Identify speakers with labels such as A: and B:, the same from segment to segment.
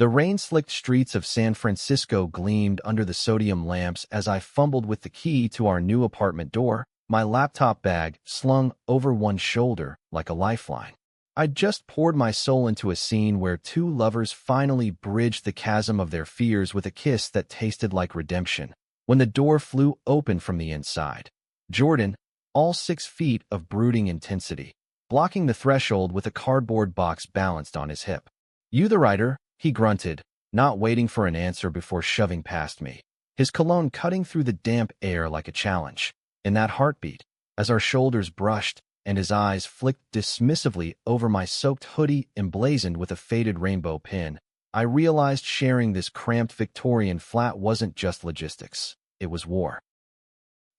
A: The rain-slicked streets of San Francisco gleamed under the sodium lamps as I fumbled with the key to our new apartment door, my laptop bag slung over one shoulder like a lifeline. I'd just poured my soul into a scene where two lovers finally bridged the chasm of their fears with a kiss that tasted like redemption, when the door flew open from the inside. Jordan, all 6 feet of brooding intensity, blocking the threshold with a cardboard box balanced on his hip. "You the writer?" he grunted, not waiting for an answer before shoving past me, his cologne cutting through the damp air like a challenge. In that heartbeat, as our shoulders brushed and his eyes flicked dismissively over my soaked hoodie emblazoned with a faded rainbow pin, I realized sharing this cramped Victorian flat wasn't just logistics, it was war.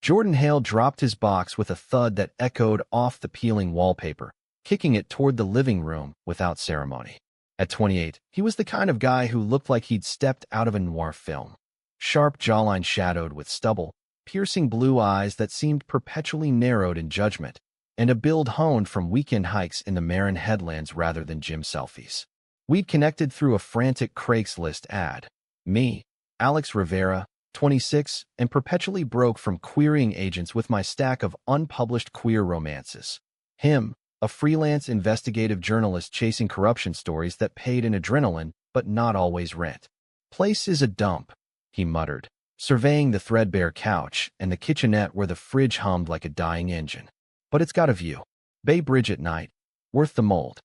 A: Jordan Hale dropped his box with a thud that echoed off the peeling wallpaper, kicking it toward the living room without ceremony. At 28, he was the kind of guy who looked like he'd stepped out of a noir film. Sharp jawline shadowed with stubble, piercing blue eyes that seemed perpetually narrowed in judgment, and a build honed from weekend hikes in the Marin headlands rather than gym selfies. We'd connected through a frantic Craigslist ad. Me, Alex Rivera, 26, and perpetually broke from querying agents with my stack of unpublished queer romances. Him, a freelance investigative journalist chasing corruption stories that paid in adrenaline but not always rent. "Place is a dump," he muttered, surveying the threadbare couch and the kitchenette where the fridge hummed like a dying engine. "But it's got a view. Bay Bridge at night. Worth the mold."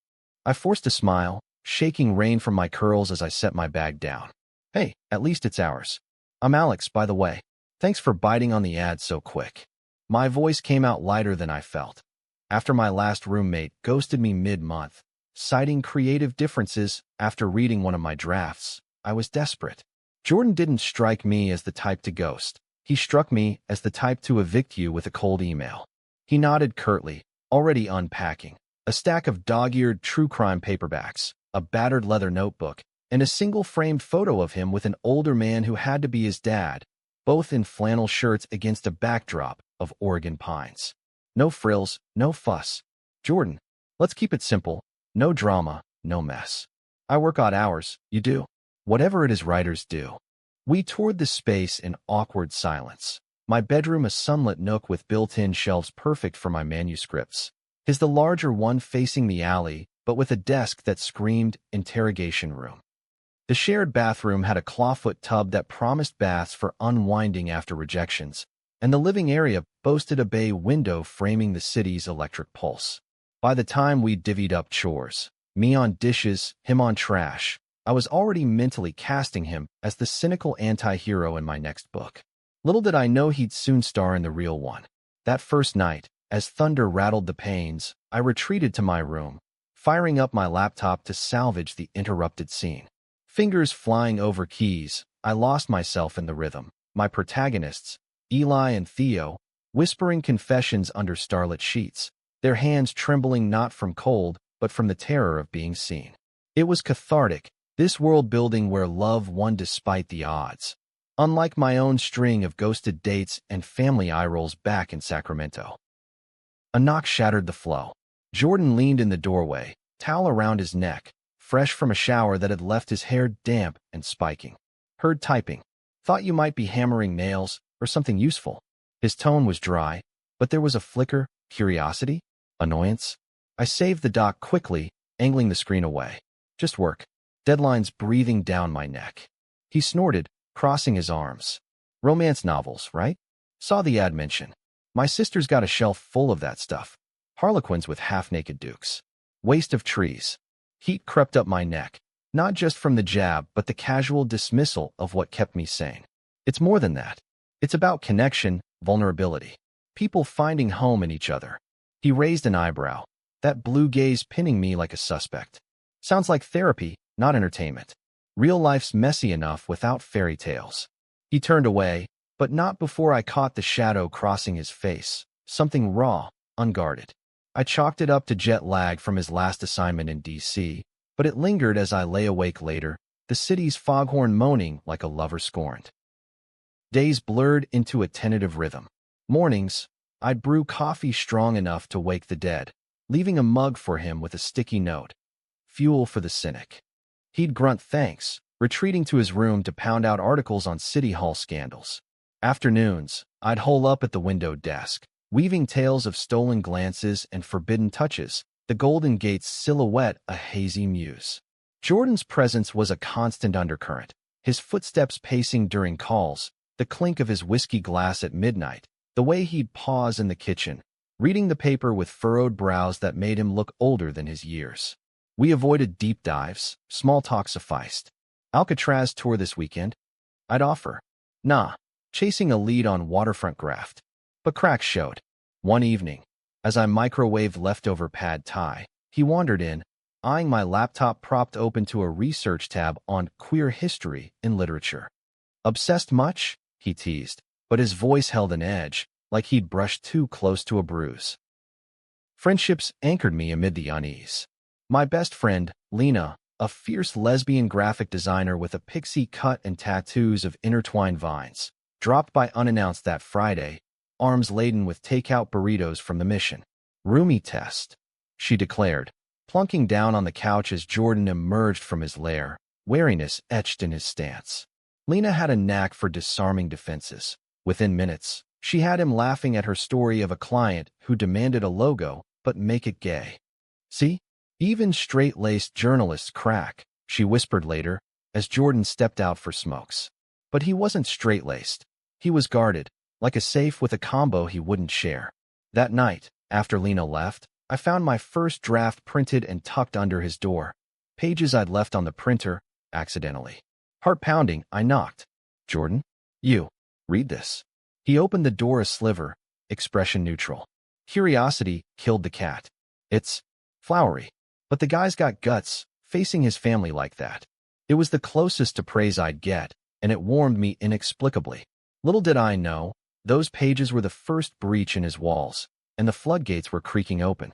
A: I forced a smile, shaking rain from my curls as I set my bag down. "Hey, at least it's ours. I'm Alex, by the way. Thanks for biting on the ad so quick." My voice came out lighter than I felt. After my last roommate ghosted me mid-month, citing creative differences after reading one of my drafts, I was desperate. Jordan didn't strike me as the type to ghost. He struck me as the type to evict you with a cold email. He nodded curtly, already unpacking, a stack of dog-eared true crime paperbacks, a battered leather notebook, and a single framed photo of him with an older man who had to be his dad, both in flannel shirts against a backdrop of Oregon pines. No frills, no fuss. "Jordan, let's keep it simple. No drama, no mess. I work odd hours, you do. Whatever it is writers do." We toured the space in awkward silence. My bedroom a sunlit nook with built-in shelves perfect for my manuscripts. His the larger one facing the alley, but with a desk that screamed interrogation room. The shared bathroom had a clawfoot tub that promised baths for unwinding after rejections, and the living area boasted a bay window framing the city's electric pulse. By the time we divvied up chores, me on dishes, him on trash, I was already mentally casting him as the cynical anti-hero in my next book. Little did I know he'd soon star in the real one. That first night, as thunder rattled the panes, I retreated to my room, firing up my laptop to salvage the interrupted scene. Fingers flying over keys, I lost myself in the rhythm. My protagonists, Eli and Theo, whispering confessions under starlit sheets, their hands trembling not from cold, but from the terror of being seen. It was cathartic, this world-building where love won despite the odds. Unlike my own string of ghosted dates and family eye-rolls back in Sacramento. A knock shattered the flow. Jordan leaned in the doorway, towel around his neck, fresh from a shower that had left his hair damp and spiking. "Heard typing. Thought you might be hammering nails or something useful." His tone was dry, but there was a flicker, curiosity, annoyance. I saved the doc quickly, angling the screen away. "Just work. Deadlines breathing down my neck." He snorted, crossing his arms. "Romance novels, right? Saw the ad mention. My sister's got a shelf full of that stuff. Harlequins with half-naked dukes. Waste of trees." Heat crept up my neck, not just from the jab but the casual dismissal of what kept me sane. It's more than that. It's about connection, vulnerability. People finding home in each other. He raised an eyebrow, that blue gaze pinning me like a suspect. "Sounds like therapy, not entertainment. Real life's messy enough without fairy tales." He turned away, but not before I caught the shadow crossing his face, something raw, unguarded. I chalked it up to jet lag from his last assignment in D.C., but it lingered as I lay awake later, the city's foghorn moaning like a lover scorned. Days blurred into a tentative rhythm. Mornings, I'd brew coffee strong enough to wake the dead, leaving a mug for him with a sticky note. Fuel for the cynic. He'd grunt thanks, retreating to his room to pound out articles on City Hall scandals. Afternoons, I'd hole up at the window desk, weaving tales of stolen glances and forbidden touches, the Golden Gate's silhouette a hazy muse. Jordan's presence was a constant undercurrent, his footsteps pacing during calls, the clink of his whiskey glass at midnight, the way he'd pause in the kitchen, reading the paper with furrowed brows that made him look older than his years. We avoided deep dives, small talk sufficed. Alcatraz tour this weekend? I'd offer. Nah, chasing a lead on waterfront graft. But cracks showed. One evening, as I microwaved leftover pad thai, he wandered in, eyeing my laptop propped open to a research tab on queer history in literature. Obsessed much? He teased, but his voice held an edge, like he'd brushed too close to a bruise. Friendships anchored me amid the unease. My best friend, Lena, a fierce lesbian graphic designer with a pixie cut and tattoos of intertwined vines, dropped by unannounced that Friday, arms laden with takeout burritos from the mission. Roomie test, she declared, plunking down on the couch as Jordan emerged from his lair, wariness etched in his stance. Lena had a knack for disarming defenses. Within minutes, she had him laughing at her story of a client who demanded a logo, but make it gay. See? Even straight-laced journalists crack, she whispered later, as Jordan stepped out for smokes. But he wasn't straight-laced. He was guarded, like a safe with a combo he wouldn't share. That night, after Lena left, I found my first draft printed and tucked under his door. Pages I'd left on the printer, accidentally. Heart-pounding, I knocked. Jordan? You. Read this. He opened the door a sliver, expression neutral. Curiosity killed the cat. It's flowery. But the guy's got guts, facing his family like that. It was the closest to praise I'd get, and it warmed me inexplicably. Little did I know, those pages were the first breach in his walls, and the floodgates were creaking open.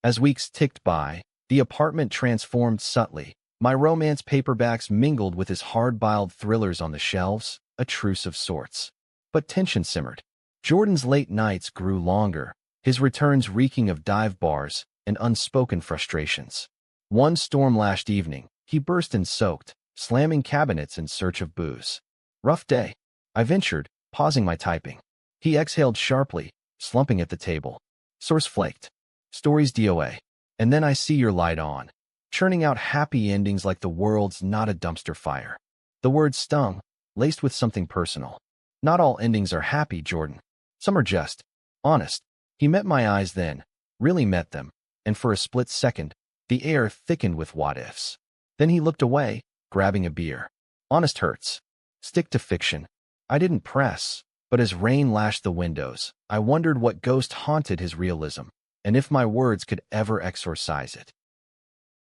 A: As weeks ticked by, the apartment transformed subtly. My romance paperbacks mingled with his hard-boiled thrillers on the shelves, a truce of sorts. But tension simmered. Jordan's late nights grew longer, his returns reeking of dive bars and unspoken frustrations. One storm-lashed evening, he burst in soaked, slamming cabinets in search of booze. Rough day, I ventured, pausing my typing. He exhaled sharply, slumping at the table. Source flaked. Stories DOA. And then I see your light on, churning out happy endings like the world's not a dumpster fire. The word stung, laced with something personal. Not all endings are happy, Jordan. Some are just honest. He met my eyes then, really met them, and for a split second, the air thickened with what-ifs. Then he looked away, grabbing a beer. Honest hurts. Stick to fiction. I didn't press, but as rain lashed the windows, I wondered what ghost haunted his realism, and if my words could ever exorcise it.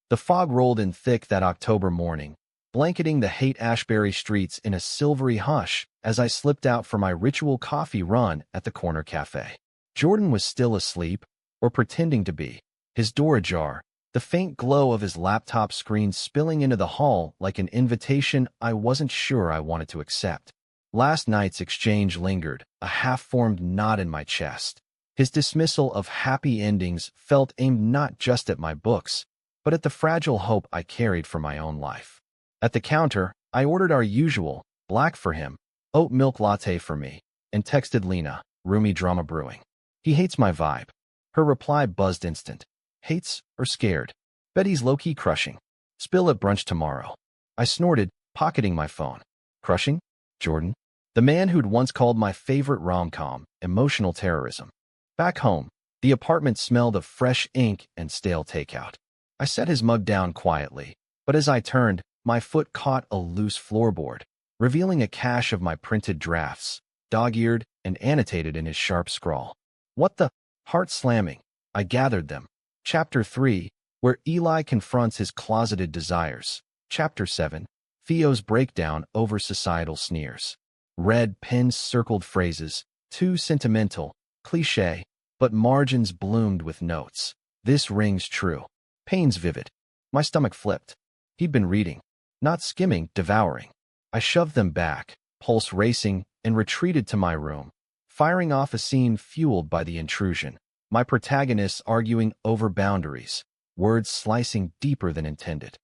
A: The fog rolled in thick that October morning, blanketing the Haight-Ashbury streets in a silvery hush as I slipped out for my ritual coffee run at the corner cafe. Jordan was still asleep, or pretending to be, his door ajar, the faint glow of his laptop screen spilling into the hall like an invitation I wasn't sure I wanted to accept. Last night's exchange lingered, a half-formed knot in my chest. His dismissal of happy endings felt aimed not just at my books, but at the fragile hope I carried for my own life. At the counter, I ordered our usual, black for him, oat milk latte for me, and texted Lena, roomy drama brewing. He hates my vibe. Her reply buzzed instant. Hates or scared? Bet he's low-key crushing. Spill at brunch tomorrow. I snorted, pocketing my phone. Crushing? Jordan? The man who'd once called my favorite rom-com emotional terrorism. Back home, the apartment smelled of fresh ink and stale takeout. I set his mug down quietly, but as I turned, my foot caught a loose floorboard, revealing a cache of my printed drafts, dog-eared and annotated in his sharp scrawl. What the? Heart slamming. I gathered them. Chapter 3, where Eli confronts his closeted desires. Chapter 7, Theo's breakdown over societal sneers. Red pen-circled phrases, too sentimental, cliché, but margins bloomed with notes. This rings true. Pains vivid. My stomach flipped. He'd been reading. Not skimming, devouring. I shoved them back, pulse racing, and retreated to my room, firing off a scene fueled by the intrusion. My protagonists arguing over boundaries, words slicing deeper than intended.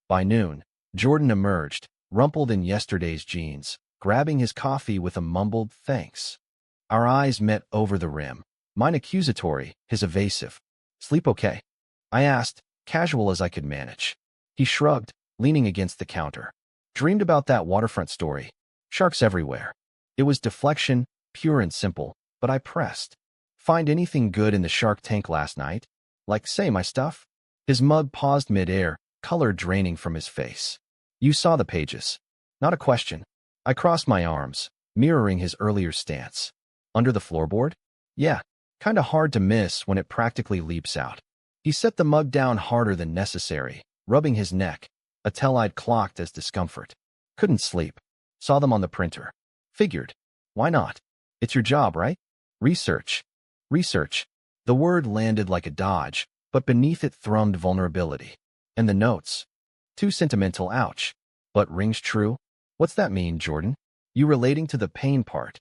A: By noon, Jordan emerged, rumpled in yesterday's jeans, grabbing his coffee with a mumbled thanks. Our eyes met over the rim, mine accusatory, his evasive. "Sleep okay?" I asked, casual as I could manage. He shrugged, leaning against the counter. "Dreamed about that waterfront story. Sharks everywhere." It was deflection, pure and simple, but I pressed. "Find anything good in the shark tank last night? Like, say, my stuff?" His mug paused mid-air, color draining from his face. "You saw the pages." Not a question. I crossed my arms, mirroring his earlier stance. "Under the floorboard?" "Yeah, kinda hard to miss when it practically leaps out." He set the mug down harder than necessary, rubbing his neck, a tell I'd clocked as discomfort. "Couldn't sleep. Saw them on the printer. Figured. Why not? It's your job, right? Research." Research. The word landed like a dodge, but beneath it thrummed vulnerability. "And the notes? Too sentimental, ouch. But rings true? What's that mean, Jordan? You relating to the pain part?"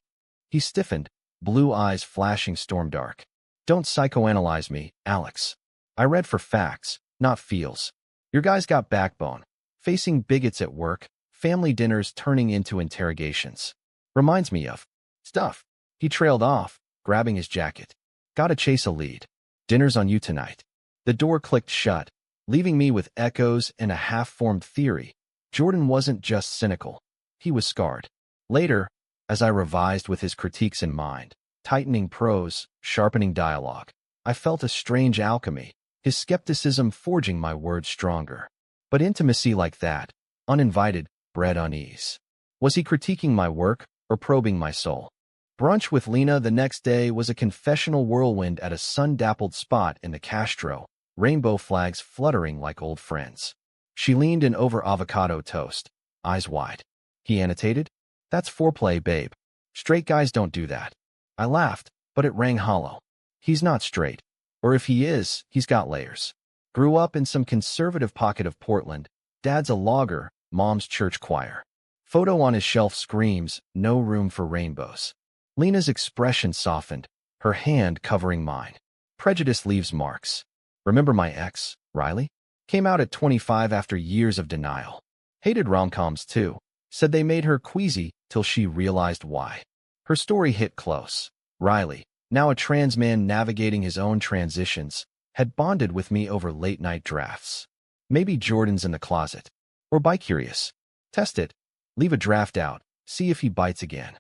A: He stiffened, blue eyes flashing storm dark. "Don't psychoanalyze me, Alex. I read for facts, not feels. Your guy's got backbone. Facing bigots at work, family dinners turning into interrogations. Reminds me of stuff." He trailed off, grabbing his jacket. "Gotta chase a lead. Dinner's on you tonight." The door clicked shut, leaving me with echoes and a half-formed theory. Jordan wasn't just cynical. He was scarred. Later, as I revised with his critiques in mind, tightening prose, sharpening dialogue, I felt a strange alchemy, his skepticism forging my words stronger. But intimacy like that, uninvited, bred unease. Was he critiquing my work or probing my soul? Brunch with Lena the next day was a confessional whirlwind at a sun-dappled spot in the Castro, rainbow flags fluttering like old friends. She leaned in over avocado toast, eyes wide. He annotated, "That's foreplay, babe. Straight guys don't do that." I laughed, but it rang hollow. He's not straight. Or if he is, he's got layers. Grew up in some conservative pocket of Portland. Dad's a logger, mom's church choir. Photo on his shelf screams, "No room for rainbows." Lena's expression softened, her hand covering mine. "Prejudice leaves marks. Remember my ex, Riley? Came out at 25 after years of denial. Hated rom-coms too. Said they made her queasy till she realized why." Her story hit close. Riley, now a trans man navigating his own transitions, had bonded with me over late-night drafts. Maybe Jordan's in the closet. Or bi-curious. Test it. Leave a draft out. See if he bites again.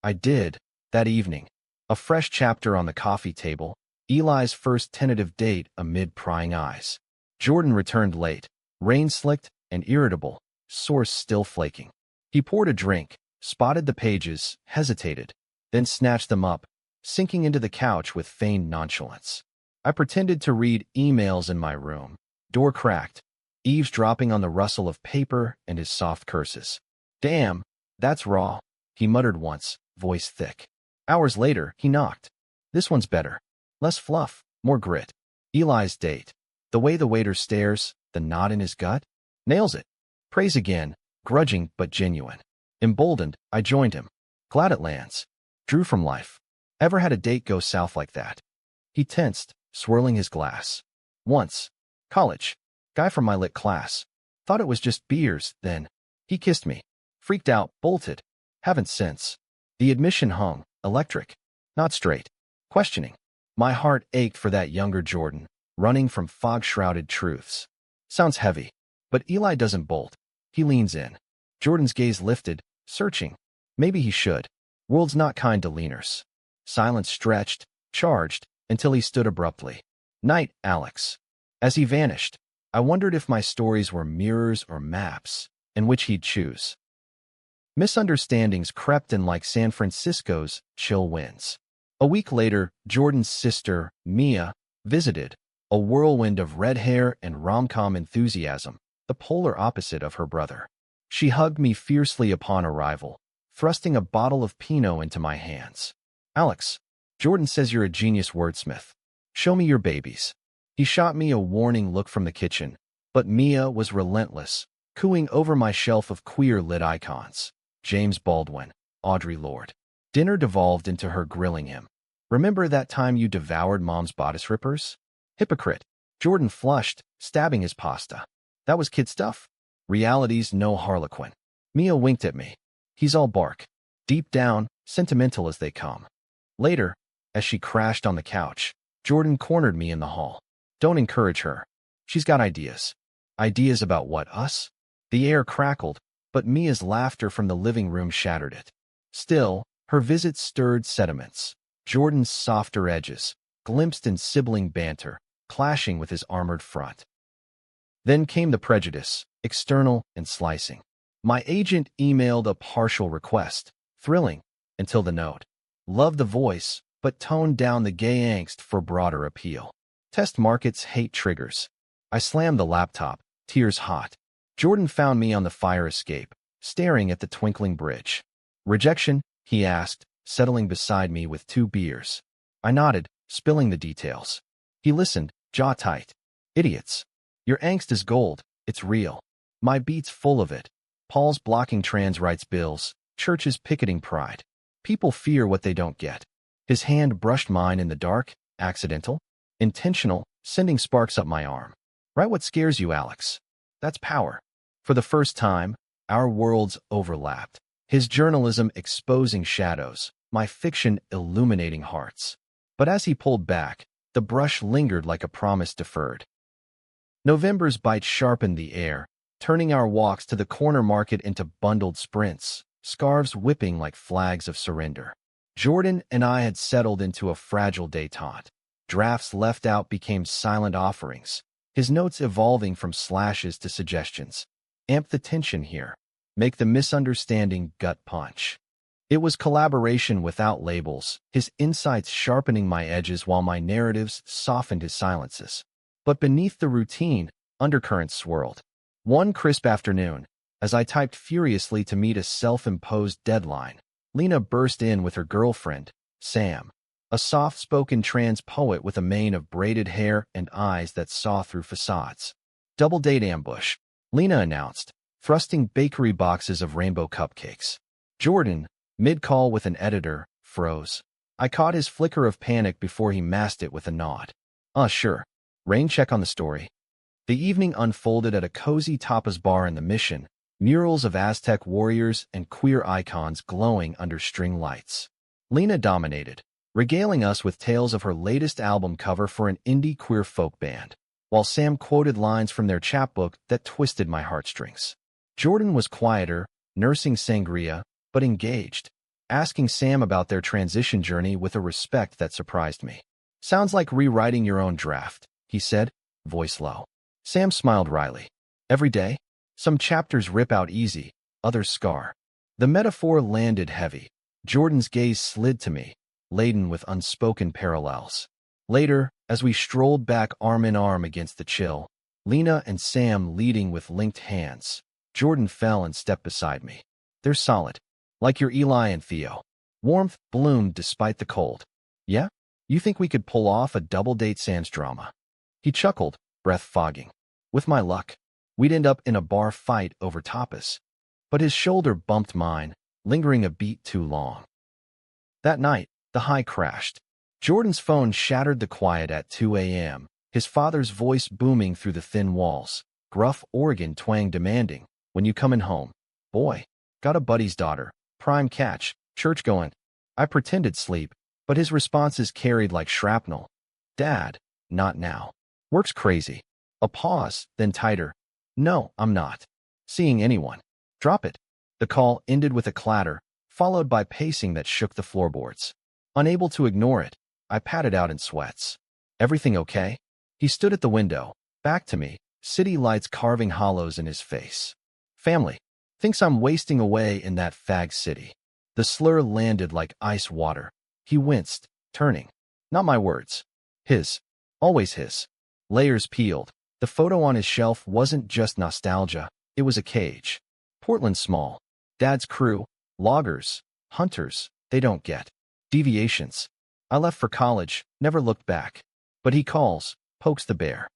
A: I did. That evening. A fresh chapter on the coffee table. Eli's first tentative date amid prying eyes. Jordan returned late, rain-slicked and irritable, source still flaking. He poured a drink, spotted the pages, hesitated, then snatched them up, sinking into the couch with feigned nonchalance. I pretended to read emails in my room. Door cracked, eavesdropping on the rustle of paper and his soft curses. "Damn, that's raw," he muttered once, voice thick. Hours later, he knocked. "This one's better. Less fluff, more grit." Eli's date. The way the waiter stares, the knot in his gut. Nails it. Praise again, grudging but genuine. Emboldened, I joined him. Glad it lands. Drew from life. Ever had a date go south like that? He tensed, swirling his glass. "Once. College. Guy from my lit class. Thought it was just beers, then. He kissed me. Freaked out, bolted. Haven't since." The admission hung, electric. Not straight. Questioning. My heart ached for that younger Jordan, running from fog-shrouded truths. Sounds heavy. But Eli doesn't bolt. He leans in. Jordan's gaze lifted, searching. Maybe he should. World's not kind to leaners. Silence stretched, charged, until he stood abruptly. "Night, Alex." As he vanished, I wondered if my stories were mirrors or maps, and which he'd choose. Misunderstandings crept in like San Francisco's chill winds. A week later, Jordan's sister, Mia, visited, a whirlwind of red hair and rom-com enthusiasm, the polar opposite of her brother. She hugged me fiercely upon arrival, thrusting a bottle of Pinot into my hands. "Alex, Jordan says you're a genius wordsmith. Show me your babies." He shot me a warning look from the kitchen, but Mia was relentless, cooing over my shelf of queer-lit icons. James Baldwin, Audre Lorde. Dinner devolved into her grilling him. "Remember that time you devoured Mom's bodice rippers?" Hypocrite. Jordan flushed, stabbing his pasta. "That was kid stuff. Reality's no harlequin. Mia winked at me. He's all bark. Deep down, sentimental as they come. Later, as she crashed on the couch, Jordan cornered me in the hall. Don't encourage her. She's got ideas. Ideas about what, us? The air crackled, but Mia's laughter from the living room shattered it. Still, her visit stirred sentiments. Jordan's softer edges, glimpsed in sibling banter, clashing with his armored front. Then came the prejudice, external and slicing. My agent emailed a partial request, thrilling, until the note. Loved the voice, but toned down the gay angst for broader appeal. Test markets hate triggers. I slammed the laptop, tears hot. Jordan found me on the fire escape, staring at the twinkling bridge. Rejection? He asked, settling beside me with 2 beers. I nodded, spilling the details. He listened, jaw tight. Idiots. Your angst is gold. It's real. My beat's full of it. Paul's blocking trans rights bills, churches picketing pride. People fear what they don't get. His hand brushed mine in the dark, accidental, intentional, sending sparks up my arm. Write what scares you, Alex. That's power. For the first time, our worlds overlapped. His journalism exposing shadows, my fiction illuminating hearts. But as he pulled back, the brush lingered like a promise deferred. November's bite sharpened the air, turning our walks to the corner market into bundled sprints, scarves whipping like flags of surrender. Jordan and I had settled into a fragile détente. Drafts left out became silent offerings, his notes evolving from slashes to suggestions. Amp the tension here. Make the misunderstanding gut punch. It was collaboration without labels, his insights sharpening my edges while my narratives softened his silences. But beneath the routine, undercurrents swirled. One crisp afternoon, as I typed furiously to meet a self-imposed deadline, Lena burst in with her girlfriend, Sam, a soft-spoken trans poet with a mane of braided hair and eyes that saw through facades. Double date ambush, Lena announced, thrusting bakery boxes of rainbow cupcakes. Jordan, mid-call with an editor, froze. I caught his flicker of panic before he masked it with a nod. Sure. Rain check on the story. The evening unfolded at a cozy tapas bar in the Mission, murals of Aztec warriors and queer icons glowing under string lights. Lena dominated, regaling us with tales of her latest album cover for an indie queer folk band, while Sam quoted lines from their chapbook that twisted my heartstrings. Jordan was quieter, nursing sangria, but engaged, asking Sam about their transition journey with a respect that surprised me. Sounds like rewriting your own draft, he said, voice low. Sam smiled wryly. Every day, some chapters rip out easy, others scar. The metaphor landed heavy. Jordan's gaze slid to me, laden with unspoken parallels. Later, as we strolled back arm in arm against the chill, Lena and Sam leading with linked hands, Jordan fell and stepped beside me. They're solid, like your Eli and Theo. Warmth bloomed despite the cold. Yeah? You think we could pull off a double-date sans drama? He chuckled, breath fogging. With my luck, we'd end up in a bar fight over tapas. But his shoulder bumped mine, lingering a beat too long. That night, the high crashed. Jordan's phone shattered the quiet at 2 a.m., his father's voice booming through the thin walls, gruff Oregon twang demanding, when you comin' home? Boy, got a buddy's daughter, prime catch, church going. I pretended sleep, but his responses carried like shrapnel. Dad, not now. Work's crazy. A pause, then tighter. No, I'm not seeing anyone. Drop it. The call ended with a clatter, followed by pacing that shook the floorboards. Unable to ignore it, I patted out in sweats. Everything okay? He stood at the window, back to me, city lights carving hollows in his face. Family. Thinks I'm wasting away in that fag city. The slur landed like ice water. He winced, turning. Not my words. His. Always his. Layers peeled. The photo on his shelf wasn't just nostalgia, it was a cage. Portland small. Dad's crew. Loggers. Hunters. They don't get deviations. I left for college, never looked back. But he calls, pokes the bear.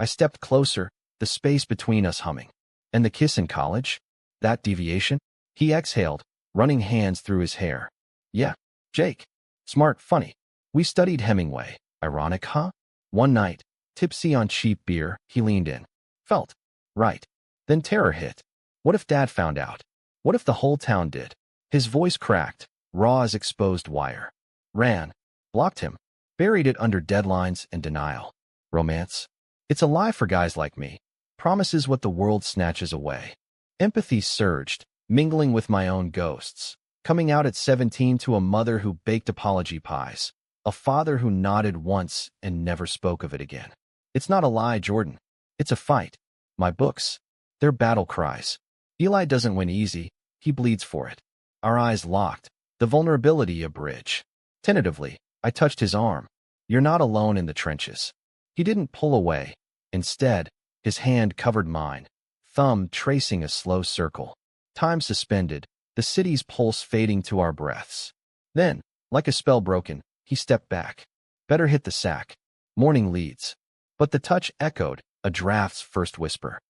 A: I stepped closer, the space between us humming. And the kiss in college? That deviation? He exhaled, running hands through his hair. Yeah, Jake. Smart, funny. We studied Hemingway. Ironic, huh? One night, tipsy on cheap beer, he leaned in. Felt right. Then terror hit. What if Dad found out? What if the whole town did? His voice cracked, raw as exposed wire. Ran. Blocked him. Buried it under deadlines and denial. Romance? It's a lie for guys like me. Promises what the world snatches away. Empathy surged, mingling with my own ghosts. Coming out at 17 to a mother who baked apology pies. A father who nodded once and never spoke of it again. It's not a lie, Jordan. It's a fight. My books. They're battle cries. Eli doesn't win easy. He bleeds for it. Our eyes locked. The vulnerability a bridge. Tentatively, I touched his arm. You're not alone in the trenches. He didn't pull away. Instead, his hand covered mine, thumb tracing a slow circle. Time suspended, the city's pulse fading to our breaths. Then, like a spell broken, he stepped back. Better hit the sack. Morning leads. But the touch echoed, a draft's first whisper.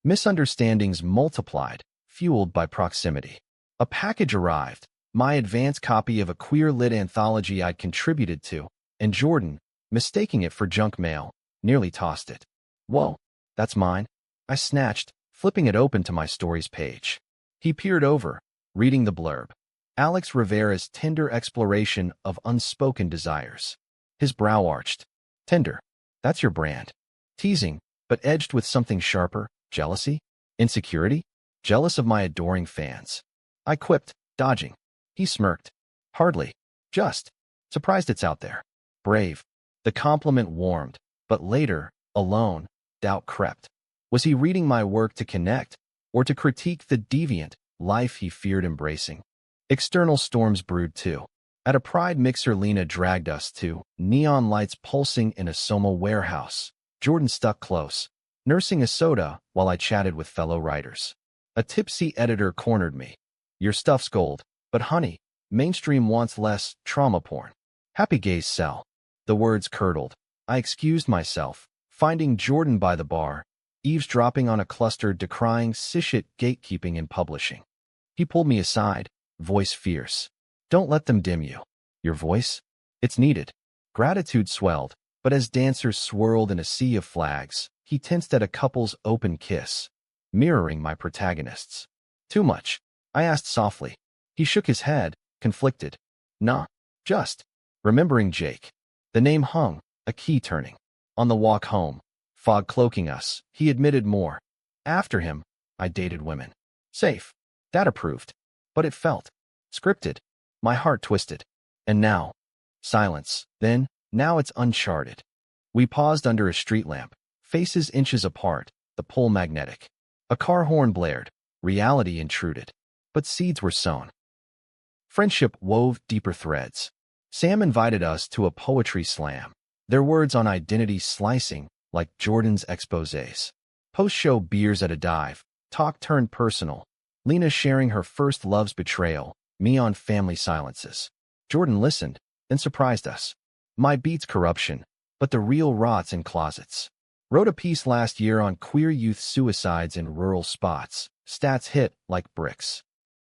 A: Misunderstandings multiplied, fueled by proximity. A package arrived, my advance copy of a queer-lit anthology I'd contributed to, and Jordan, mistaking it for junk mail, nearly tossed it. Whoa, that's mine. I snatched, flipping it open to my stories page. He peered over, reading the blurb. Alex Rivera's tender exploration of unspoken desires. His brow arched. Tender. That's your brand. Teasing, but edged with something sharper. Jealousy? Insecurity? Jealous of my adoring fans. I quipped, dodging. He smirked. Hardly. Just. Surprised it's out there. Brave. The compliment warmed, but later, alone, doubt crept. Was he reading my work to connect, or to critique the deviant life he feared embracing? External storms brewed too. At a Pride mixer Lena dragged us to, neon lights pulsing in a Soma warehouse. Jordan stuck close, nursing a soda while I chatted with fellow writers. A tipsy editor cornered me. Your stuff's gold, but honey, mainstream wants less trauma porn. Happy gays sell. The words curdled. I excused myself, finding Jordan by the bar, eavesdropping on a cluster decrying cishet gatekeeping in publishing. He pulled me aside, voice fierce. Don't let them dim you. Your voice? It's needed. Gratitude swelled, but as dancers swirled in a sea of flags, he tensed at a couple's open kiss, mirroring my protagonists. Too much? I asked softly. He shook his head, conflicted. Nah, just. Remembering Jake. The name hung, a key turning. On the walk home, fog cloaking us, he admitted more. After him, I dated women. Safe. That approved. But it felt scripted. My heart twisted. And now, silence. Then, now it's uncharted. We paused under a street lamp, faces inches apart, the pull magnetic. A car horn blared, reality intruded. But seeds were sown. Friendship wove deeper threads. Sam invited us to a poetry slam, their words on identity slicing like Jordan's exposés. Post-show beers at a dive, talk turned personal. Lena sharing her first love's betrayal, me on family silences. Jordan listened, then surprised us. My beats corruption, but the real rots in closets. Wrote a piece last year on queer youth suicides in rural spots. Stats hit like bricks.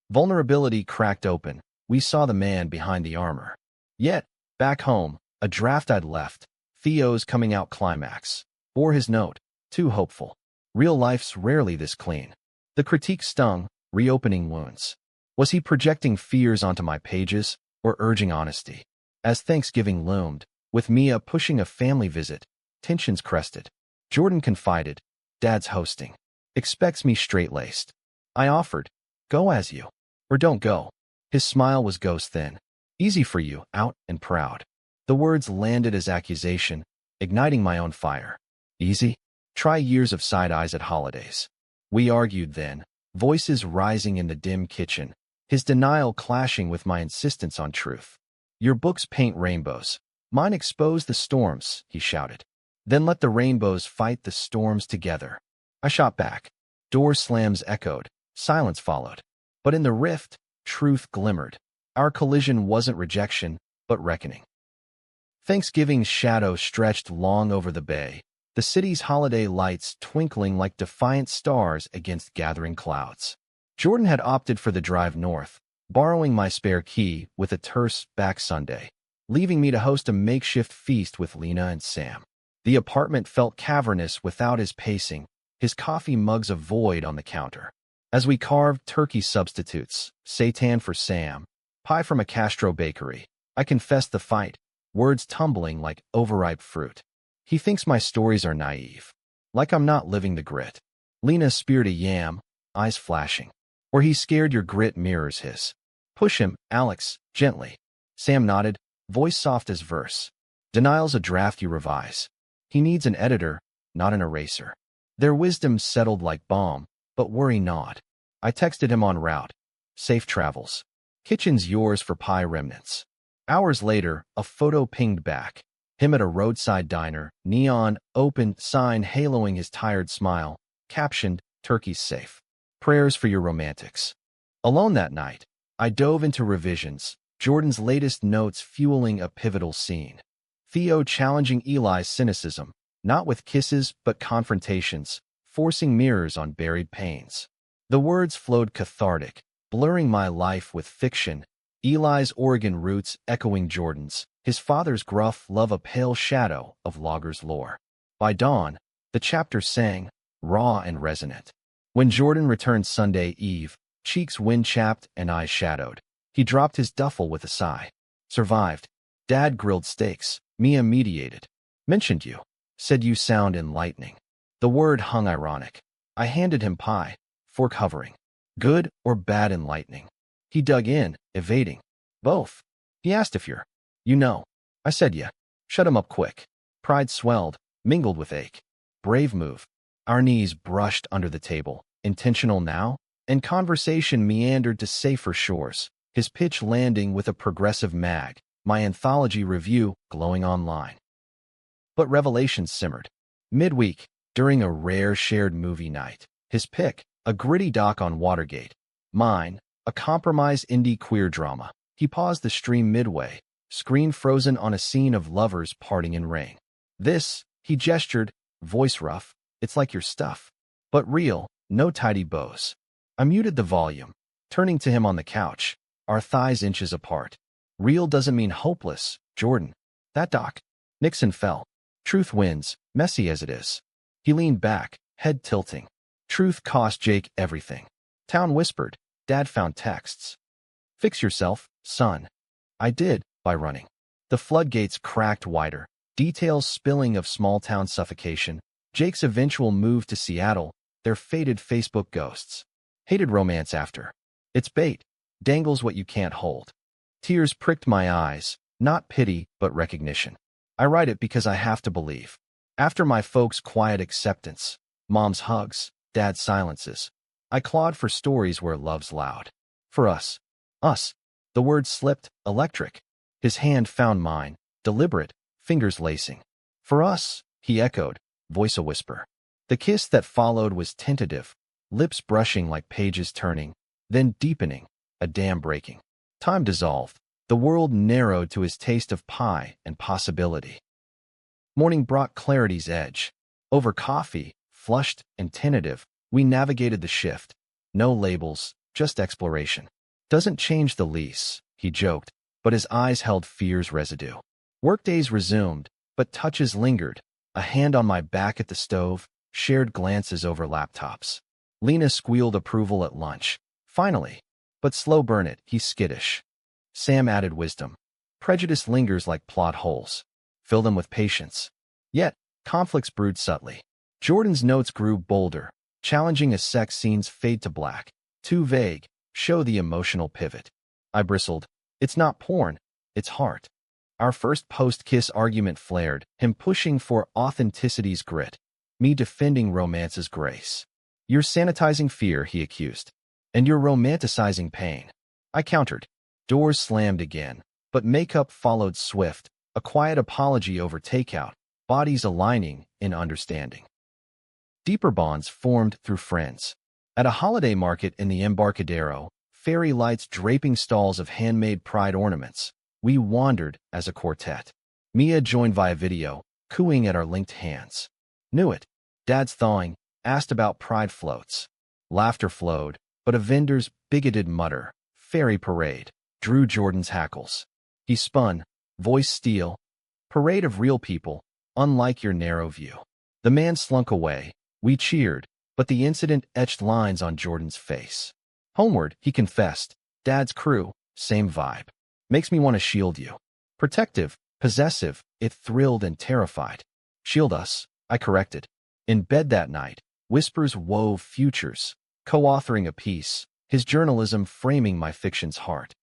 A: Vulnerability cracked open. We saw the man behind the armor. Yet, back home, a draft I'd left, Theo's coming out climax, bore his note, too hopeful. Real life's rarely this clean. The critique stung, reopening wounds. Was he projecting fears onto my pages, or urging honesty? As Thanksgiving loomed, with Mia pushing a family visit, tensions crested. Jordan confided, Dad's hosting. Expects me straight-laced. I offered, go as you. Or don't go. His smile was ghost thin. Easy for you, out and proud. The words landed as accusation, igniting my own fire. Easy? Try years of side eyes at holidays. We argued then, voices rising in the dim kitchen, his denial clashing with my insistence on truth. Your books paint rainbows. Mine expose the storms, he shouted. Then let the rainbows fight the storms together. I shot back. Door slams echoed. Silence followed. But in the rift, truth glimmered. Our collision wasn't rejection, but reckoning. Thanksgiving's shadow stretched long over the bay, the city's holiday lights twinkling like defiant stars against gathering clouds. Jordan had opted for the drive north, borrowing my spare key with a terse back Sunday, leaving me to host a makeshift feast with Lena and Sam. The apartment felt cavernous without his pacing, his coffee mugs a void on the counter. As we carved turkey substitutes, seitan for Sam, pie from a Castro bakery, I confessed the fight, words tumbling like overripe fruit. He thinks my stories are naive, like I'm not living the grit. Lena speared a yam, eyes flashing. Or he's scared your grit mirrors his. Push him, Alex, gently. Sam nodded, voice soft as verse. Denial's a draft you revise. He needs an editor, not an eraser. Their wisdom settled like balm, but worry not. I texted him en route. Safe travels. Kitchen's yours for pie remnants. Hours later, a photo pinged back. Him at a roadside diner, neon, open, sign haloing his tired smile, captioned, "Turkey's safe. Prayers for your romantics." Alone that night, I dove into revisions, Jordan's latest notes fueling a pivotal scene. Theo challenging Eli's cynicism, not with kisses but confrontations, forcing mirrors on buried pains. The words flowed cathartic, blurring my life with fiction, Eli's Oregon roots echoing Jordan's, his father's gruff love a pale shadow of logger's lore. By dawn, the chapter sang, raw and resonant. When Jordan returned Sunday eve, cheeks wind-chapped and eyes shadowed, he dropped his duffel with a sigh. Survived. Dad grilled steaks. Mia mediated. Mentioned you. Said you sound enlightening. The word hung ironic. I handed him pie, fork hovering. Good or bad enlightening? He dug in, evading. Both. He asked if you're. You know. I said yeah. Shut him up quick. Pride swelled, mingled with ache. Brave move. Our knees brushed under the table. Intentional now? And conversation meandered to safer shores, his pitch landing with a progressive mag, my anthology review glowing online. But revelations simmered. Midweek, during a rare shared movie night, his pick, a gritty doc on Watergate. Mine, a compromise indie queer drama. He paused the stream midway, screen frozen on a scene of lovers parting in rain. This, he gestured, voice rough, it's like your stuff. But real, no tidy bows. I muted the volume, turning to him on the couch, our thighs inches apart. Real doesn't mean hopeless, Jordan. That doc. Nixon fell. Truth wins, messy as it is. He leaned back, head tilting. Truth cost Jake everything. Town whispered. Dad found texts. Fix yourself, son. I did, by running. The floodgates cracked wider, details spilling of small-town suffocation, Jake's eventual move to Seattle, their faded Facebook ghosts. Hated romance after. It's bait, dangles what you can't hold. Tears pricked my eyes, not pity, but recognition. I write it because I have to believe. After my folks' quiet acceptance, mom's hugs, dad's silences, I clawed for stories where love's loud. For us. The word slipped, electric. His hand found mine, deliberate, fingers lacing. For us, he echoed, voice a whisper. The kiss that followed was tentative, lips brushing like pages turning, then deepening, a dam breaking. Time dissolved. The world narrowed to his taste of pie and possibility. Morning brought clarity's edge. Over coffee, flushed and tentative, we navigated the shift. No labels, just exploration. Doesn't change the lease, he joked, but his eyes held fear's residue. Workdays resumed, but touches lingered. A hand on my back at the stove, shared glances over laptops. Lena squealed approval at lunch. Finally. But slow burn it, he's skittish. Sam added wisdom. Prejudice lingers like plot holes. Fill them with patience. Yet, conflicts brewed subtly. Jordan's notes grew bolder, challenging as sex scenes fade to black. Too vague, show the emotional pivot. I bristled. It's not porn, it's heart. Our first post-kiss argument flared, him pushing for authenticity's grit, me defending romance's grace. You're sanitizing fear, he accused. And you're romanticizing pain. I countered. Doors slammed again, but makeup followed swift, a quiet apology over takeout, bodies aligning in understanding. Deeper bonds formed through friends. At a holiday market in the Embarcadero, fairy lights draping stalls of handmade pride ornaments, we wandered as a quartet. Mia joined via video, cooing at our linked hands. Knew it. Dad's thawing, asked about pride floats. Laughter flowed, but a vendor's bigoted mutter, fairy parade, drew Jordan's hackles. He spun, voice steel. Parade of real people, unlike your narrow view. The man slunk away, We cheered, but the incident etched lines on Jordan's face. Homeward, he confessed. Dad's crew, same vibe. Makes me want to shield you. Protective, possessive, it thrilled and terrified. Shield us, I corrected. In bed that night, Whispers wove futures, co-authoring a piece, his journalism framing my fiction's heart.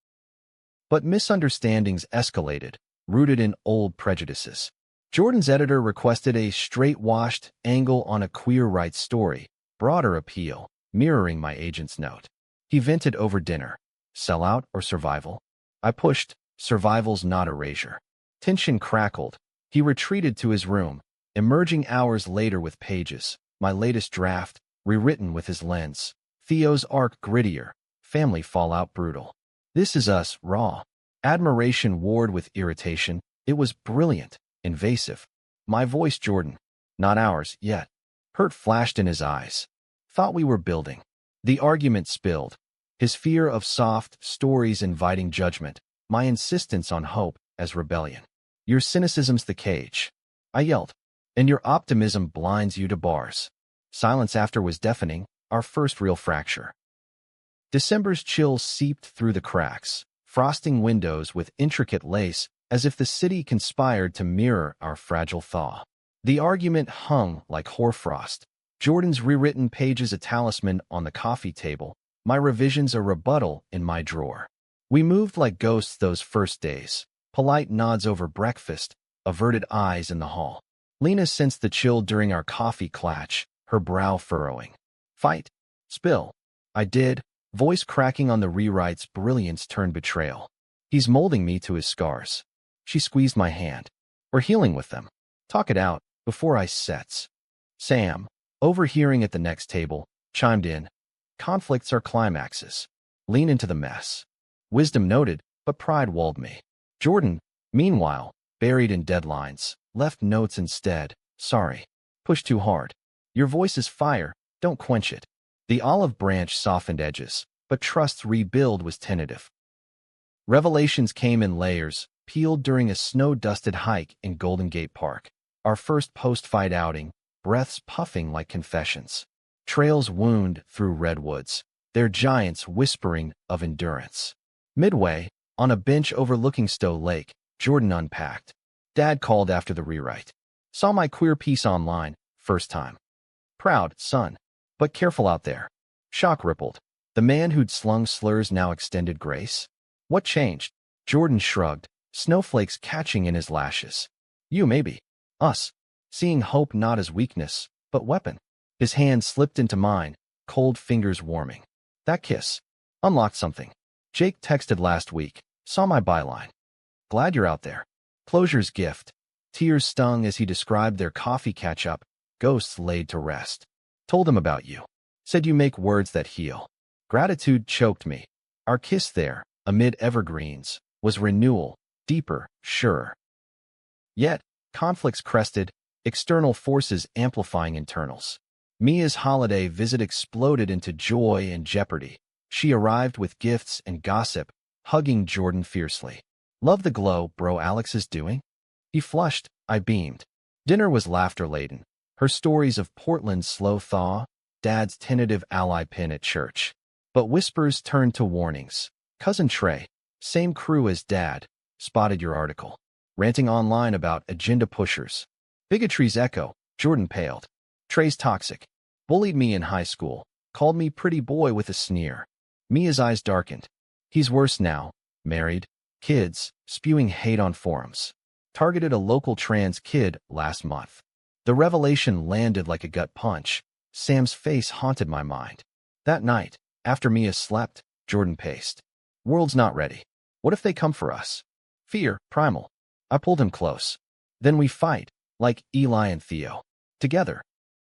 A: But misunderstandings escalated, rooted in old prejudices. Jordan's editor requested a straight-washed angle on a queer rights story, broader appeal, mirroring my agent's note. He vented over dinner. Sellout or survival? I pushed, survival's not erasure. Tension crackled. He retreated to his room, emerging hours later with pages. My latest draft, rewritten with his lens. Theo's arc grittier, family fallout brutal. This is us, raw. Admiration warred with irritation. It was brilliant, invasive. My voice, Jordan. Not ours, yet. Hurt flashed in his eyes. Thought we were building. The argument spilled. His fear of soft stories inviting judgment. My insistence on hope as rebellion. Your cynicism's the cage. I yelled. And your optimism blinds you to bars. Silence after was deafening, our first real fracture. December's chill seeped through the cracks, frosting windows with intricate lace as if the city conspired to mirror our fragile thaw. The argument hung like hoarfrost. Jordan's rewritten pages a talisman on the coffee table, my revisions a rebuttal in my drawer. We moved like ghosts those first days, polite nods over breakfast, averted eyes in the hall. Lena sensed the chill during our coffee clatch, her brow furrowing. Fight. Spill. I did, voice cracking on the rewrite's brilliance turned betrayal. He's molding me to his scars. She squeezed my hand. We're healing with them. Talk it out, before I sets. Sam, overhearing at the next table, chimed in. Conflicts are climaxes. Lean into the mess. Wisdom noted, but pride walled me. Jordan, meanwhile, buried in deadlines, left notes instead. Sorry. Push too hard. Your voice is fire, don't quench it. The olive branch softened edges, but trust's rebuild was tentative. Revelations came in layers, peeled during a snow-dusted hike in Golden Gate Park. Our first post-fight outing, breaths puffing like confessions. Trails wound through redwoods, their giants whispering of endurance. Midway, on a bench overlooking Stowe Lake, Jordan unpacked. Dad called after the rewrite. Saw my queer piece online, first time. Proud, son. But careful out there. Shock rippled. The man who'd slung slurs now extended grace. What changed? Jordan shrugged, snowflakes catching in his lashes. You maybe. Us. Seeing hope not as weakness, but weapon. His hand slipped into mine, cold fingers warming. That kiss. Unlocked something. Jake texted last week. Saw my byline. Glad you're out there. Closure's gift. Tears stung as he described their coffee catch-up, ghosts laid to rest. Told him about you. Said you make words that heal. Gratitude choked me. Our kiss there, amid evergreens, was renewal, deeper, surer. Yet, conflicts crested, external forces amplifying internals. Mia's holiday visit exploded into joy and jeopardy. She arrived with gifts and gossip, hugging Jordan fiercely. Love the glow bro Alex is doing? He flushed, I beamed. Dinner was laughter-laden. Her stories of Portland's slow thaw, Dad's tentative ally pin at church. But whispers turned to warnings. Cousin Trey, same crew as Dad, spotted your article. Ranting online about agenda pushers. Bigotry's echo, Jordan paled. Trey's toxic. Bullied me in high school. Called me pretty boy with a sneer. Mia's eyes darkened. He's worse now. Married. Kids. Spewing hate on forums. Targeted a local trans kid last month. The revelation landed like a gut punch. Sam's face haunted my mind. That night, after Mia slept, Jordan paced. World's not ready. What if they come for us? Fear, primal. I pulled him close. Then we fight, like Eli and Theo. Together.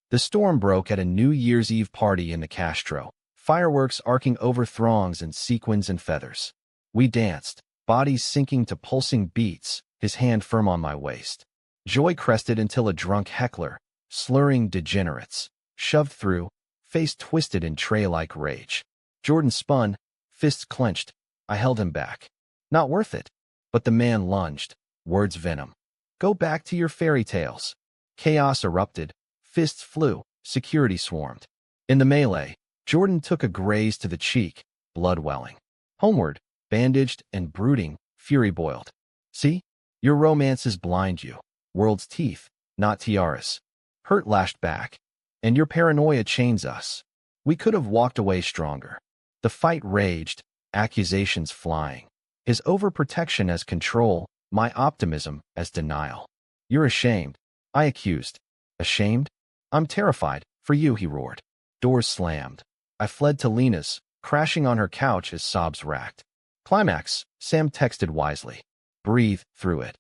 A: The storm broke at a New Year's Eve party in the Castro. Fireworks arcing over throngs in sequins and feathers. We danced, bodies sinking to pulsing beats, his hand firm on my waist. Joy crested until a drunk heckler, slurring degenerates, shoved through, face twisted in tray-like rage. Jordan spun, fists clenched. I held him back. Not worth it. But the man lunged, words venom. Go back to your fairy tales. Chaos erupted, fists flew, Security swarmed. In the melee, Jordan took a graze to the cheek, blood welling. Homeward, bandaged and brooding, fury boiled. See? Your romances blind you. World's teeth, not tiaras. Hurt lashed back. And your paranoia chains us. We could have walked away stronger. The fight raged, accusations flying. His overprotection as control, my optimism as denial. You're ashamed. I accused. Ashamed? I'm terrified. For you, he roared. Doors slammed. I fled to Lena's, crashing on her couch as sobs racked. Climax, Sam texted wisely. Breathe through it.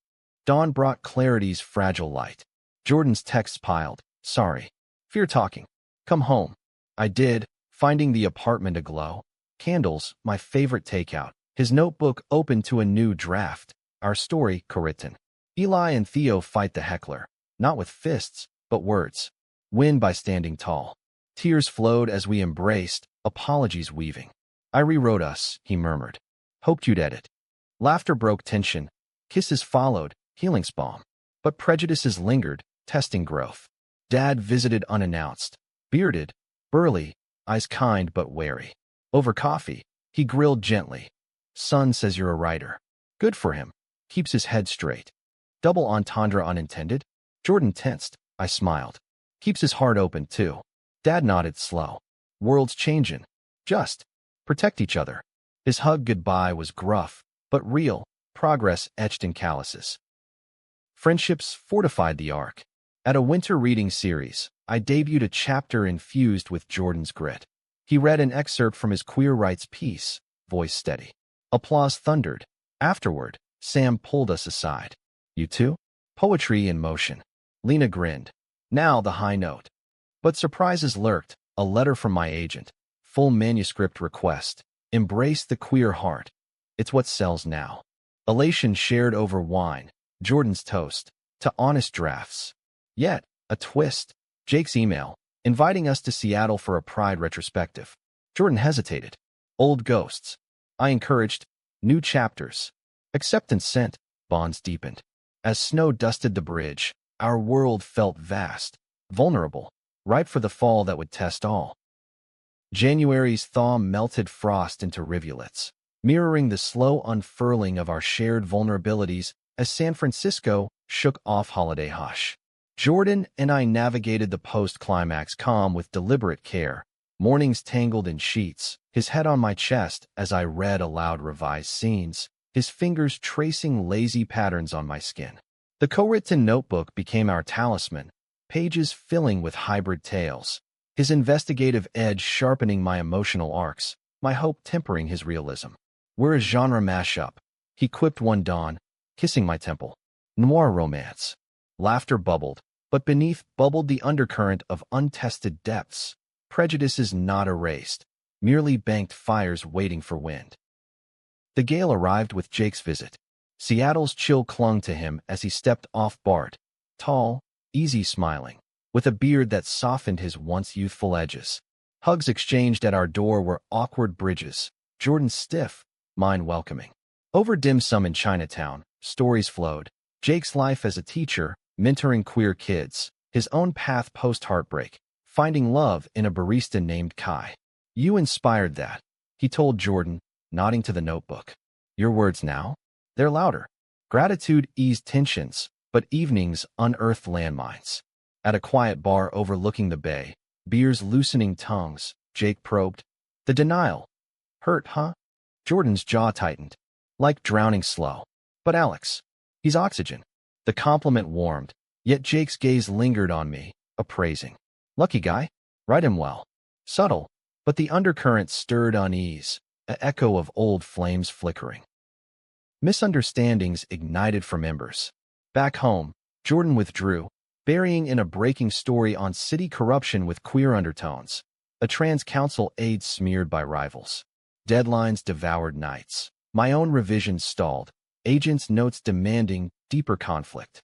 A: Dawn brought clarity's fragile light. Jordan's texts piled. Sorry. Fear talking. Come home. I did, finding the apartment aglow. Candles, my favorite takeout. His notebook opened to a new draft. Our story, co-written. Eli and Theo fight the heckler. Not with fists, but words. Win by standing tall. Tears flowed as we embraced, apologies weaving. I rewrote us, he murmured. Hoped you'd edit. Laughter broke tension. Kisses followed, healing balm. But prejudices lingered, testing growth. Dad visited unannounced. Bearded, burly, eyes kind but wary. Over coffee, he grilled gently. Son says you're a writer. Good for him. Keeps his head straight. Double entendre unintended? Jordan tensed. I smiled. Keeps his heart open, too. Dad nodded slow. World's changin'. Just. Protect each other. His hug goodbye was gruff, but real, progress etched in calluses. Friendships fortified the arc. At a winter reading series, I debuted a chapter infused with Jordan's grit. He read an excerpt from his queer rights piece, voice steady. Applause thundered. Afterward, Sam pulled us aside. You two? Poetry in motion. Lena grinned. Now the high note. But surprises lurked. A letter from my agent. Full manuscript request. Embrace the queer heart. It's what sells now. Elation shared over wine. Jordan's toast. To honest drafts. Yet, a twist. Jake's email, inviting us to Seattle for a Pride retrospective. Jordan hesitated. Old ghosts. I encouraged. New chapters. Acceptance sent. Bonds deepened. As snow dusted the bridge, our world felt vast, vulnerable, ripe for the fall that would test all. January's thaw melted frost into rivulets, mirroring the slow unfurling of our shared vulnerabilities as San Francisco shook off holiday hush. Jordan and I navigated the post-climax calm with deliberate care, mornings tangled in sheets, his head on my chest as I read aloud revised scenes, his fingers tracing lazy patterns on my skin. The co-written notebook became our talisman, pages filling with hybrid tales, his investigative edge sharpening my emotional arcs, my hope tempering his realism. We're a genre mashup, he quipped one dawn, kissing my temple. Noir romance. Laughter bubbled, but beneath bubbled the undercurrent of untested depths, prejudices not erased, merely banked fires waiting for wind. The gale arrived with Jake's visit. Seattle's chill clung to him as he stepped off BART, tall, easy smiling, with a beard that softened his once youthful edges. Hugs exchanged at our door were awkward bridges, Jordan stiff, mine welcoming. Over dim sum in Chinatown, stories flowed. Jake's life as a teacher, mentoring queer kids, his own path post-heartbreak, finding love in a barista named Kai. You inspired that, he told Jordan, nodding to the notebook. Your words now? They're louder. Gratitude eased tensions, but evenings unearthed landmines. At a quiet bar overlooking the bay, beers loosening tongues, Jake probed. The denial. Hurt, huh? Jordan's jaw tightened. Like drowning slow. But Alex. He's oxygen. The compliment warmed, yet Jake's gaze lingered on me, appraising. Lucky guy. Write him well. Subtle, but the undercurrent stirred unease, an echo of old flames flickering. Misunderstandings ignited from embers. Back home, Jordan withdrew, burying in a breaking story on city corruption with queer undertones. A trans council aide smeared by rivals. Deadlines devoured nights. My own revisions stalled. Agents' notes demanding deeper conflict.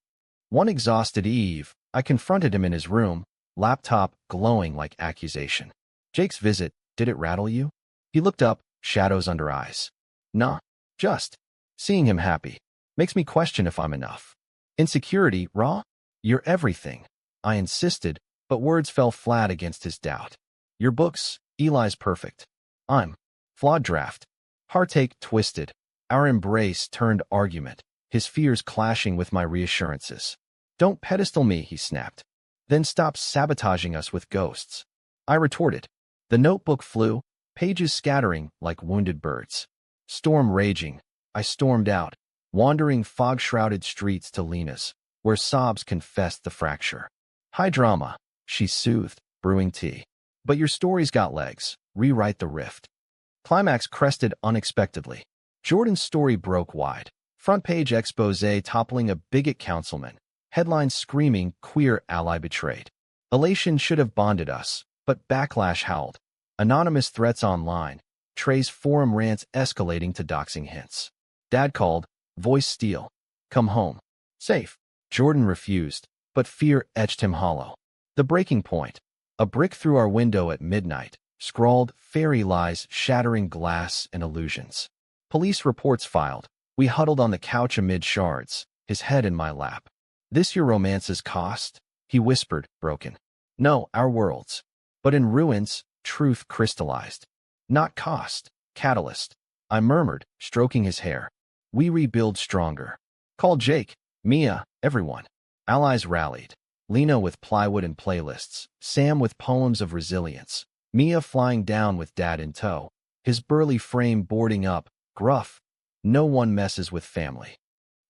A: One exhausted eve, I confronted him in his room, laptop glowing like accusation. Jake's visit, did it rattle you? He looked up, shadows under eyes. Nah, just. Seeing him happy makes me question if I'm enough. Insecurity, raw? You're everything. I insisted, but words fell flat against his doubt. Your books, Eli's perfect. I'm flawed draft. Heartache twisted. Our embrace turned argument, his fears clashing with my reassurances. Don't pedestal me, he snapped. Then stop sabotaging us with ghosts. I retorted. The notebook flew, pages scattering like wounded birds. Storm raging, I stormed out, wandering fog-shrouded streets to Lena's, where sobs confessed the fracture. High drama, she soothed, brewing tea. But your story's got legs. Rewrite the rift. Climax crested unexpectedly. Jordan's story broke wide. Front-page expose toppling a bigot councilman. Headlines screaming, queer ally betrayed. Elation should have bonded us, but backlash howled. Anonymous threats online. Trey's forum rants escalating to doxing hints. Dad called, voice steel. Come home. Safe. Jordan refused, but fear etched him hollow. The breaking point. A brick through our window at midnight, scrawled fairy lies shattering glass and illusions. Police reports filed. We huddled on the couch amid shards, his head in my lap. This your romance's cost? He whispered, broken. No, our worlds. But in ruins, truth crystallized. Not cost, catalyst. I murmured, stroking his hair. We rebuild stronger. Call Jake, Mia, everyone. Allies rallied. Lena with plywood and playlists, Sam with poems of resilience, Mia flying down with Dad in tow, his burly frame boarding up, gruff. No one messes with family.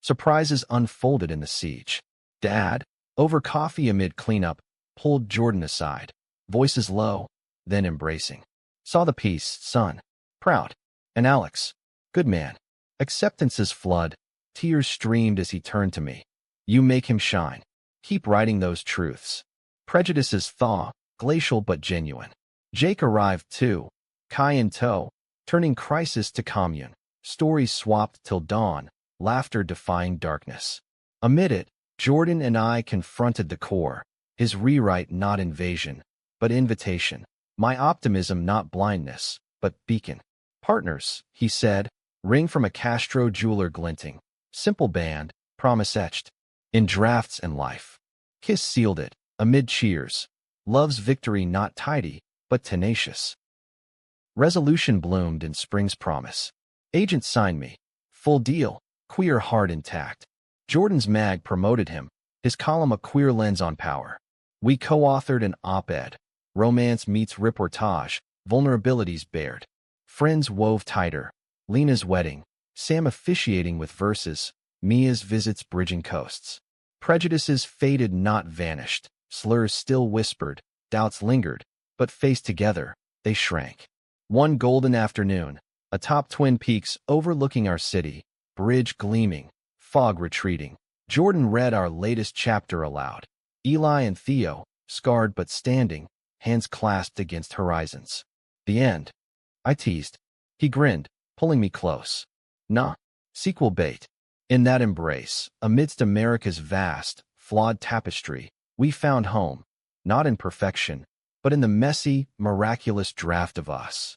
A: Surprises unfolded in the siege. Dad, over coffee amid cleanup, pulled Jordan aside, voices low, then embracing. Saw the piece, son. Proud. And Alex. Good man. Acceptance's flood. Tears streamed as he turned to me. You make him shine. Keep writing those truths. Prejudices thaw, glacial but genuine. Jake arrived too, Kai in tow, turning crisis to commune. Stories swapped till dawn, laughter defying darkness. Amid it, Jordan and I confronted the core, his rewrite not invasion, but invitation. My optimism not blindness, but beacon. Partners, he said, ring from a Castro jeweler glinting. Simple band, promise etched. In drafts and life. Kiss sealed it, amid cheers. Love's victory not tidy, but tenacious. Resolution bloomed in spring's promise. Agent signed me. Full deal, queer heart intact. Jordan's mag promoted him, his column a queer lens on power. We co-authored an op-ed. Romance meets reportage, vulnerabilities bared. Friends wove tighter. Lena's wedding. Sam officiating with verses. Mia's visits bridging coasts. Prejudices faded not vanished. Slurs still whispered. Doubts lingered. But faced together, they shrank. One golden afternoon, atop Twin Peaks overlooking our city, bridge gleaming, fog retreating. Jordan read our latest chapter aloud. Eli and Theo, scarred but standing, hands clasped against horizons. The end. I teased. He grinned, pulling me close. Nah, sequel bait. In that embrace, amidst America's vast, flawed tapestry, we found home, not in perfection, but in the messy, miraculous draft of us.